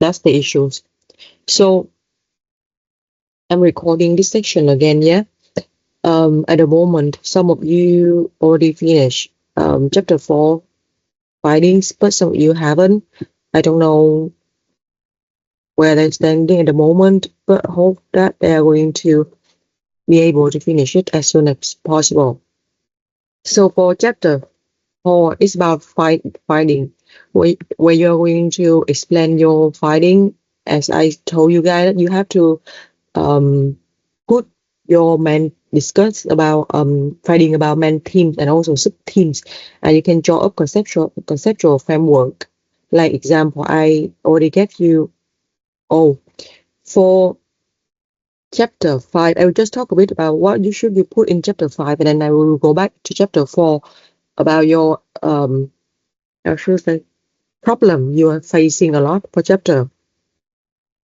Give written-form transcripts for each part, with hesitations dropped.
That's the issues. So I'm recording this section again, yeah. At the moment, some of you already finished chapter 4 findings, but some of you haven't. I don't know where they're standing at the moment, but hope that they are going to be able to finish it as soon as possible. So for chapter 4, it's about finding, where you're going to explain your finding. As I told you guys, you have to put your main discuss about finding about main themes and also sub themes, and you can draw up conceptual framework. Like example, I already gave you. Oh, for chapter 5, I will just talk a bit about what you should put in chapter 5, and then I will go back to chapter 4 about your I should say problem you are facing a lot for chapter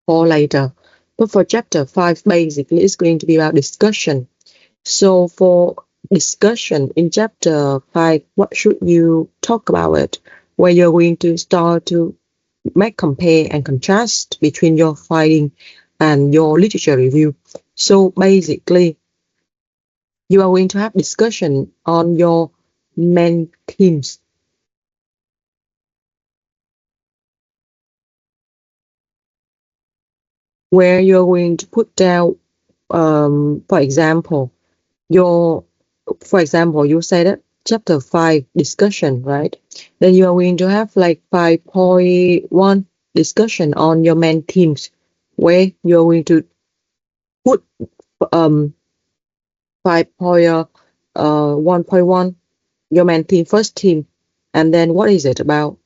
4 later. But for chapter 5, basically, it's going to be about discussion. So for discussion in chapter 5, what should you talk about it? Where you're going to start to make compare and contrast between your finding and your literature review. So basically, you are going to have discussion on your main themes. Where you're going to put down, for example, you say that chapter 5 discussion, right? Then you are going to have like 5.1 discussion on your main themes, where you're going to put 5.1.1 your main theme, first theme, and then what is it about?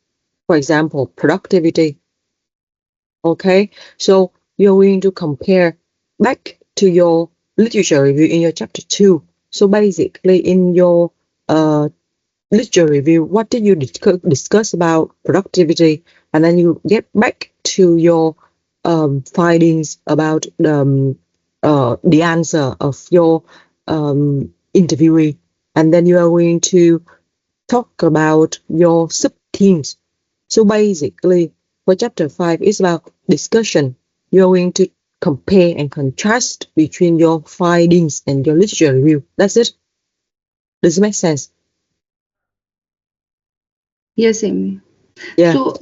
For example, productivity. Okay, so you're going to compare back to your literature review in your chapter 2. So basically, in your literature review, what did you discuss about productivity? And then you get back to your findings about the answer of your interviewee. And then you are going to talk about your sub-themes. So basically, for chapter 5, it's about discussion. You're going to compare and contrast between your findings and your literature review. That's it. Does it make sense? Yes, Amy. Yeah. So,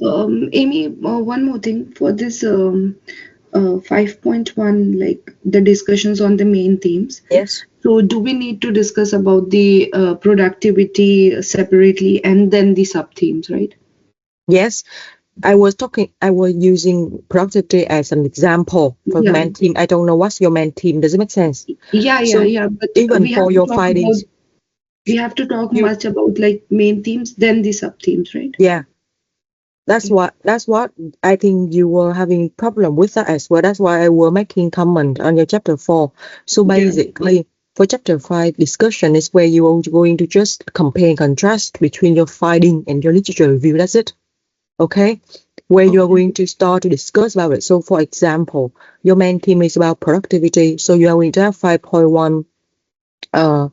Amy, one more thing for this 5.1, like the discussions on the main themes. Yes. So, do we need to discuss about the productivity separately and then the sub themes, right? Yes. I was using productivity as an example for Yeah, main team. I don't know what's your main team. Does it make sense? So yeah. But even for your findings, we have to talk you much about like main themes, then the sub themes, right? yeah, Okay. that's what I think you were having problem with that as well. That's why I were making comment on your chapter 4. So Yeah. basically, for chapter 5, discussion is where you are going to just compare and contrast between your finding and your literature review. That's it. Okay, where you're Okay. going to start to discuss about it. So for example, your main theme is about productivity, so you are going to have 5.1 uh,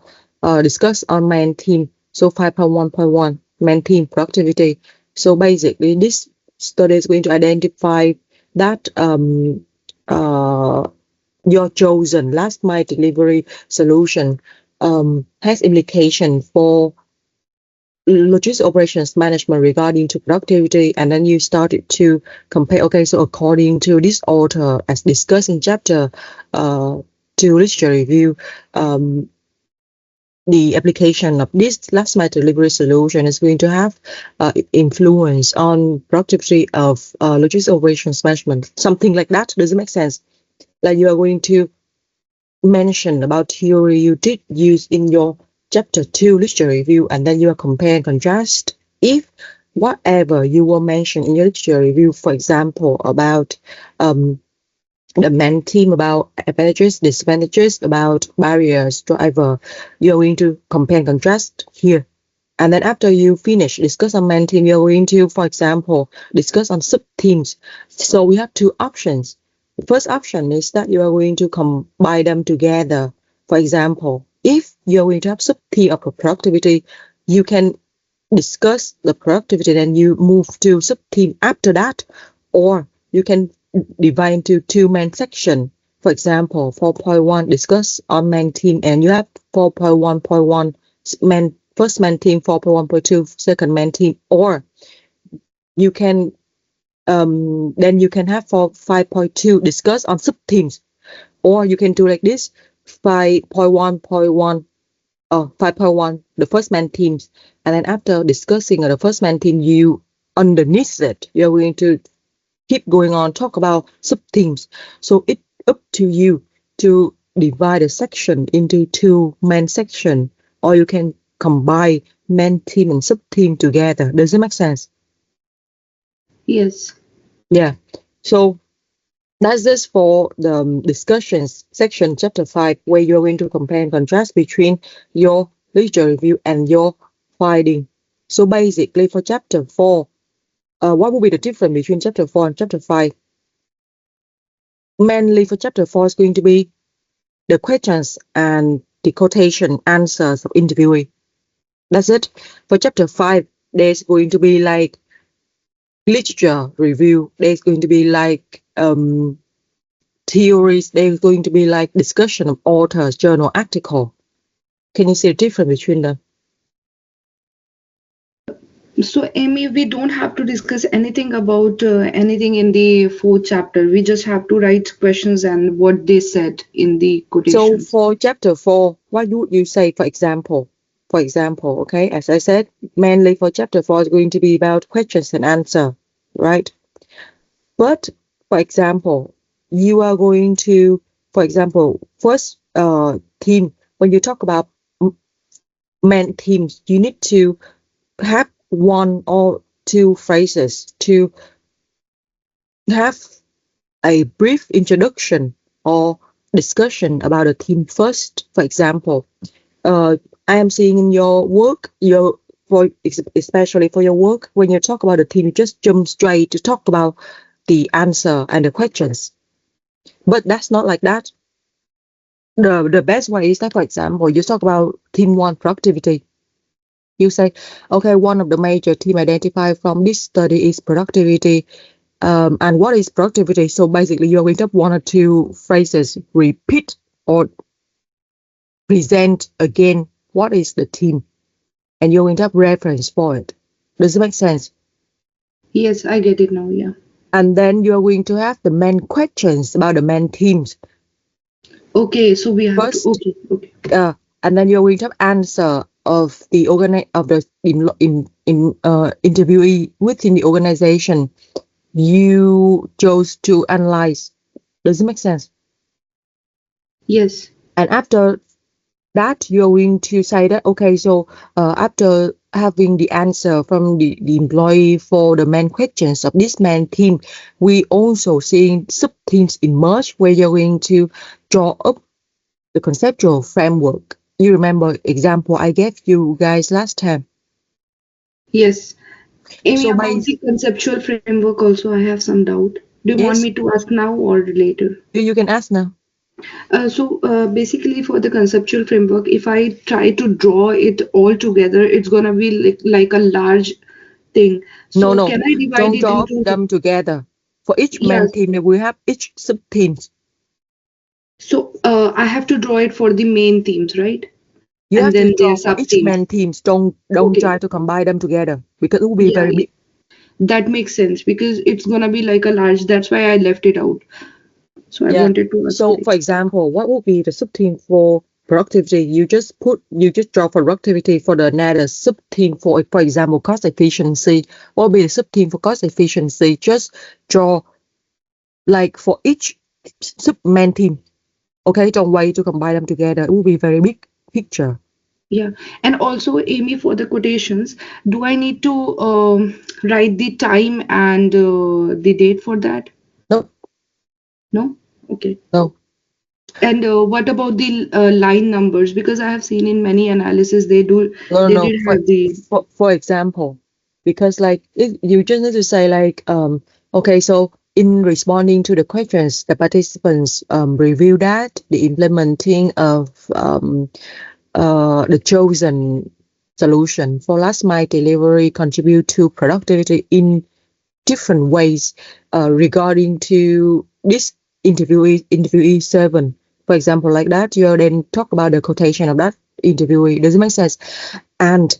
discuss on main theme. So 5.1.1 main theme productivity. So basically this study is going to identify that your chosen last mile delivery solution has implication for logistics operations management regarding to productivity, and then you started to compare. Okay, so according to this author, as discussed in chapter uh, 2 literature review, um, the application of this last mile delivery solution is going to have influence on productivity of logistics operations management, something like that. Does it make sense? Like you are going to mention about theory you did use in your chapter 2 literature review, and then you are compare and contrast if whatever you will mention in your literature review, for example, about the main theme about advantages, disadvantages, about barriers, driver, you're going to compare and contrast here. And then after you finish discuss on main theme, you're going to, for example, discuss on sub themes. So we have two options. The first option is that you are going to combine them together. For example, if you're going to have sub theme of productivity, you can discuss the productivity, then you move to sub theme after that, or you can divide into two main sections. For example, 4.1 discuss on main theme, and you have 4.1.1 first main theme, 4.1.2 second main theme, or you can then you can have for 5.2 discuss on sub themes, or you can do like this: 5.1.1 5.1 the first main themes, and then after discussing the first main theme, you underneath it you're going to keep going on talk about sub themes. So it's up to you to divide a section into two main section, or you can combine main theme and sub theme together. Does it make sense? Yes. Yeah. So that's this for the discussions section, chapter 5, where you're going to compare and contrast between your literature review and your finding. So basically for chapter 4, what will be the difference between chapter 4 and chapter 5? Mainly for chapter 4 is going to be the questions and the quotation answers of interviewee. That's it. For chapter 5, there's going to be like literature review. There's going to be like theories. There's going to be like discussion of authors, journal, article. Can you see the difference between them? So, Amy, we don't have to discuss anything about anything in the fourth chapter. We just have to write questions and what they said in the So quotations. for chapter 4, what would you say, for example? For example, okay, as I said, mainly for chapter 4 is going to be about questions and answer, right? But for example, you are going to, for example, first theme, when you talk about main themes, you need to have one or two phrases to have a brief introduction or discussion about a theme first. For example, I am seeing in your work, especially for your work, when you talk about the theme, you just jump straight to talk about the answer and the questions. But that's not like that. The best way is that, for example, you talk about theme 1, productivity. You say, okay, one of the major theme identified from this study is productivity. And what is productivity? So basically, you're going to have one or two phrases, repeat or present again what is the theme, and you're going to have reference for it. Does it make sense? Yes, I get it now. Yeah. And then you're going to have the main questions about the main themes. Okay, so we have First, to. Okay. And then you're going to have answer of the interviewee within the organization you chose to analyze. Does it make sense? Yes. And after that, you're going to say that, okay, so after having the answer from the employee for the main questions of this main theme, we also seeing sub-themes emerge where you're going to draw up the conceptual framework. You remember example I gave you guys last time? Yes. Amy, So about the conceptual framework also, I have some doubt. Do you want yes, me to ask now or later? you can ask now. So basically for the conceptual framework, if I try to draw it all together, it's gonna be like a large thing. So No, can I divide don't it draw into them together. For each main yes. theme, we have each sub-themes. So I have to draw it for the main themes, right? You And have to then their draw for sub each themes. main themes. Don't Okay. try to combine them together because it will be Yeah, very big. that makes sense because it's gonna be like a large. That's why I left it out. So I Yeah. wanted to ask So it. for example, what would be the sub-theme for productivity? You just draw for productivity for the another sub-theme for example, cost efficiency. What would be the sub-theme for cost efficiency? Just draw like for each sub-main theme. Okay, don't wait to combine them together. It will be very big picture. Yeah, and also Amy, for the quotations, do I need to write the time and the date for that? No, No? Okay. no. And what about the line numbers? Because I have seen in many analysis they No. did have the For example, because like you just need to say like okay, so in responding to the questions, the participants review that the implementing of the chosen solution for last mile delivery contribute to productivity in different ways regarding to this interviewee 7. For example, like that, you then talk about the quotation of that interviewee. Does it make sense? And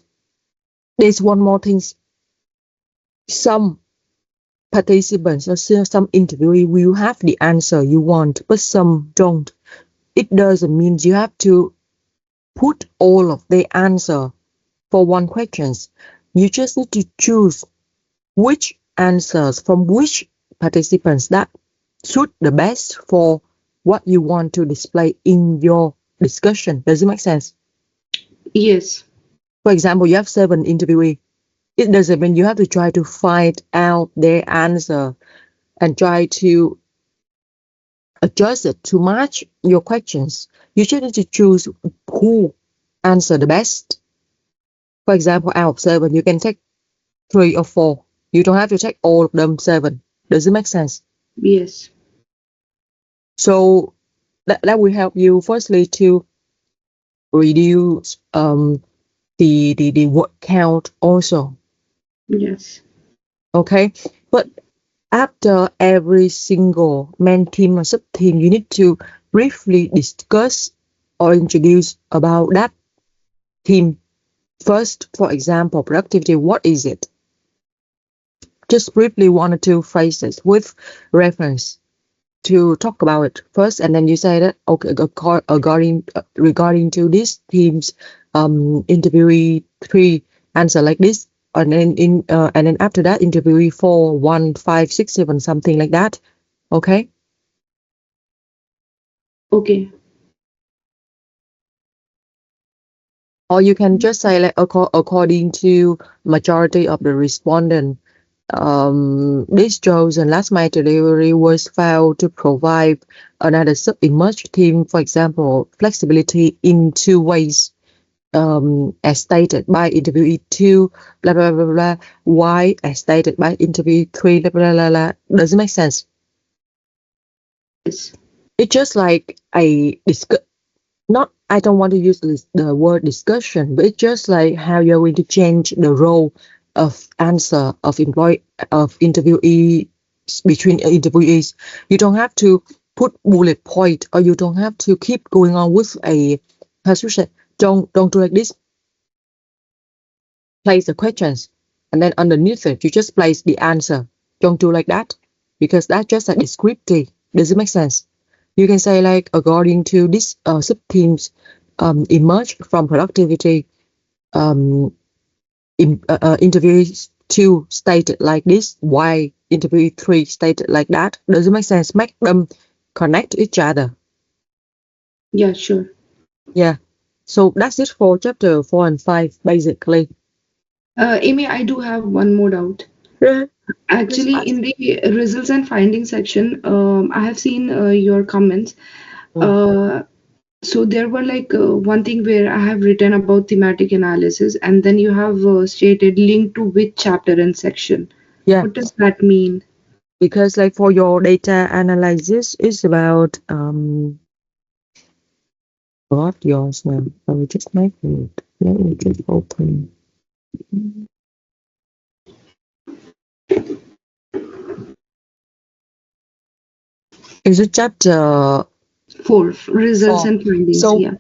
there's one more thing. Some participants or some interviewee will have the answer you want, but some don't. It doesn't mean you have to put all of the answer for one questions. You just need to choose which answers from which participants that suit the best for what you want to display in your discussion. Does it make sense? Yes. For example, you have 7 interviewees. It doesn't mean you have to try to find out their answer and try to adjust it to match your questions. You just need to choose who answer the best. For example, out of 7, you can take 3 or 4. You don't have to take all of them 7. Does it make sense? Yes. So that will help you firstly to reduce the word count also. Yes. Okay, but after every single main theme or sub-theme, you need to briefly discuss or introduce about that theme. First, for example, productivity, what is it? Just briefly 1 or 2 phrases with reference to talk about it first, and then you say that okay, regarding to these themes, interviewee 3 answer like this, and then after that interviewee 4, 1, 5, 6, 7, something like that. Okay. Okay. Or you can just say like according to majority of the respondent, this chosen last mile delivery was found to provide another sub-emerge theme, for example, flexibility in 2 ways, as stated by interviewee 2, blah, blah, blah, blah, Y, as stated by interviewee 3, blah, blah, blah, blah. Does it make sense? Yes. It's just like I don't want to use the word discussion, but it's just like how you're going to change the role of answer of interviewee between interviewees. You don't have to put bullet point, or you don't have to keep going on with a, how should I say, don't do like this. Place the questions, and then underneath it, you just place the answer. Don't do like that, because that's just a descriptive. Does it make sense? You can say like according to this sub-themes emerge from productivity, interviewee 2 stated like this, why interviewee 3 stated like that. Does it make sense? Make them connect each other. Yeah, sure. Yeah. So that's it for chapter 4 and 5, basically. Amy, I do have one more doubt. Yeah. Actually, in the results and findings section, I have seen your comments. So there were like one thing where I have written about thematic analysis, and then you have stated link to which chapter and section. Yeah. What does that mean? Because like for your data analysis, it's about what yours now. I will just make it. Let me just open. Is it chapter 4, results 4? and findings. So Yeah.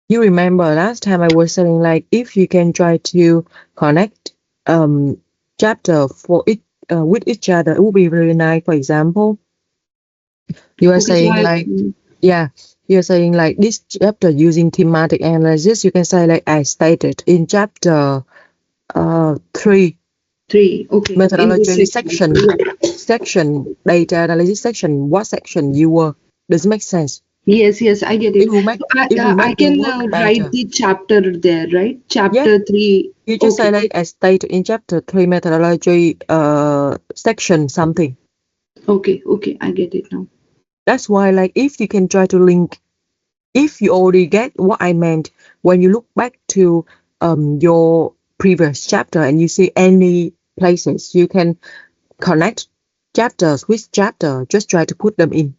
you remember last time I was saying like if you can try to connect chapter for it with each other, it would be really nice. For example, you are Okay, so saying like you're saying like this chapter using thematic analysis, you can say like I stated in chapter 3 3. Okay. In methodology this section. section data analysis section, what section you were. Does it make sense? Yes, I get it. It will make I your can work write better. the chapter there, right? Yeah. Chapter 3. You just say Okay. like as stated in chapter 3 methodology section something. Okay, I get it now. That's why like if you can try to link, if you already get what I meant, when you look back to your previous chapter and you see any places, you can connect chapters with chapter, just try to put them in.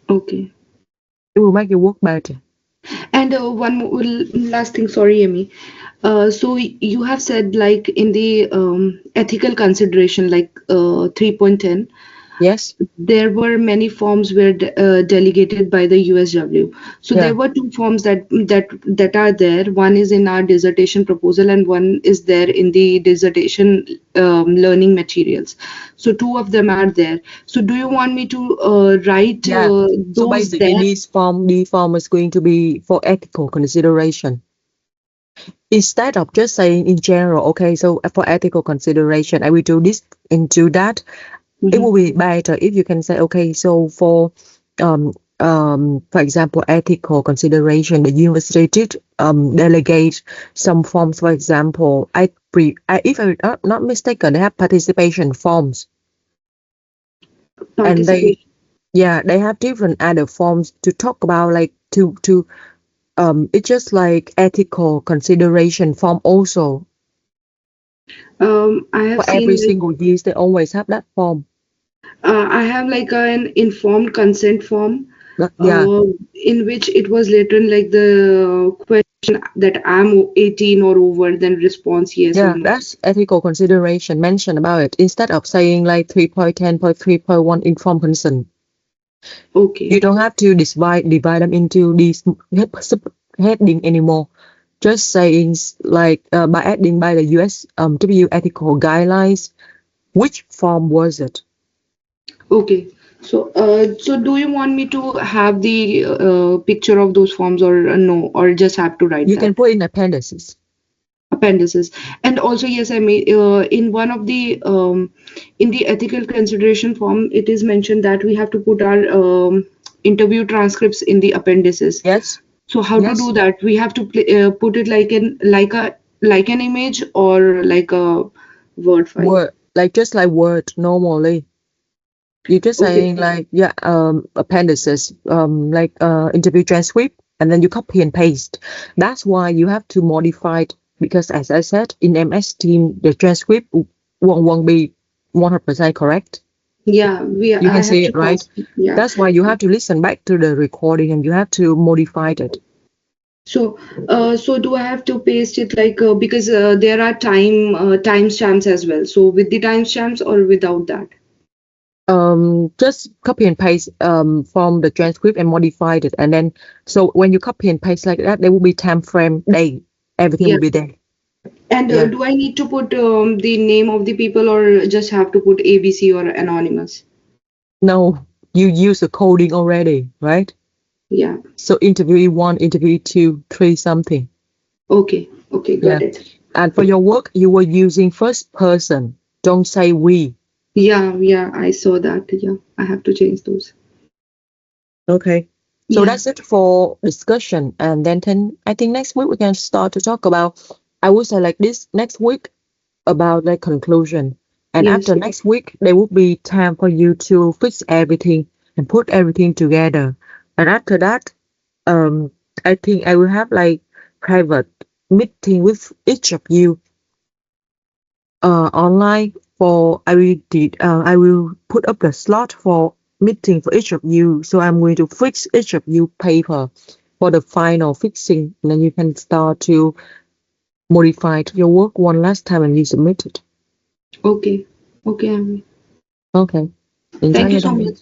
Okay. It will make your work better. And one more last thing, sorry, Amy. So you have said like in the ethical consideration, like 3.10, Yes. there were many forms were delegated by the USW. So there Yeah. were two forms that are there. One is in our dissertation proposal, and one is there in the dissertation learning materials. So two of them are there. So do you want me to write Yeah. So those basically, there? the form is going to be for ethical consideration. Instead of just saying in general, okay, so for ethical consideration, I will do this and do that. It will Mhm. be better if you can say, okay, so um for example, ethical consideration, the university did delegate some forms. For example, if I'm not mistaken, they have participation forms, and Participation. they have different other forms to talk about, like to it's just like ethical consideration form also. I have For every seen like single years, they always have that form. I have like an informed consent form Yeah, uh, in which it was written like the question that I'm 18 or over, then response yes or yeah, no. that's ethical consideration mentioned about it. Instead of saying like 3.10.3.1 informed consent, you Okay. don't have to divide them into these heading anymore. Just saying like by adding by the US W ethical guidelines, which form was it? Okay. So do you want me to have the picture of those forms or no, or just have to write You can that? put in appendices. Appendices. And also, yes, I may in one of the in the ethical consideration form, it is mentioned that we have to put our interview transcripts in the appendices. Yes, So how to yes. do that? We have to put it like an image or like a Word file. Word, like just like Word normally. You're just Okay. saying like, yeah, appendices, like interview transcript, and then you copy and paste. That's why you have to modify it, because as I said, in MS Team the transcript won't be 100% correct. Yeah, we You I can have see to it, right? cross. Yeah. That's why you have to listen back to the recording and you have to modify it. So so do I have to paste it like because there are timestamps as well. So with the timestamps or without that? Just copy and paste from the transcript and modify it, and then so when you copy and paste like that, there will be time frame, date, everything Yeah. will be there. And Yeah. do I need to put the name of the people or just have to put ABC or anonymous? No, you use the coding already, right? Yeah. So interviewee one, interviewee two, three something. Okay. Okay. Yeah. Got it. And for your work, you were using first person. Don't say we. Yeah. Yeah. I saw that. Yeah. I have to change those. Okay. So Yeah. that's it for discussion. And then I think next week we can start to talk about, I would say like this next week about like conclusion. And Yes. after next week, there will be time for you to fix everything and put everything together. And after that, um, I think I will have like private meeting with each of you online for I will put up the slot for meeting for each of you. So I'm going to fix each of you paper for the final fixing, and then you can start to modify your work one last time and you submit it. Okay. Okay. Amy. Okay. Enjoy Thank you your so day. much.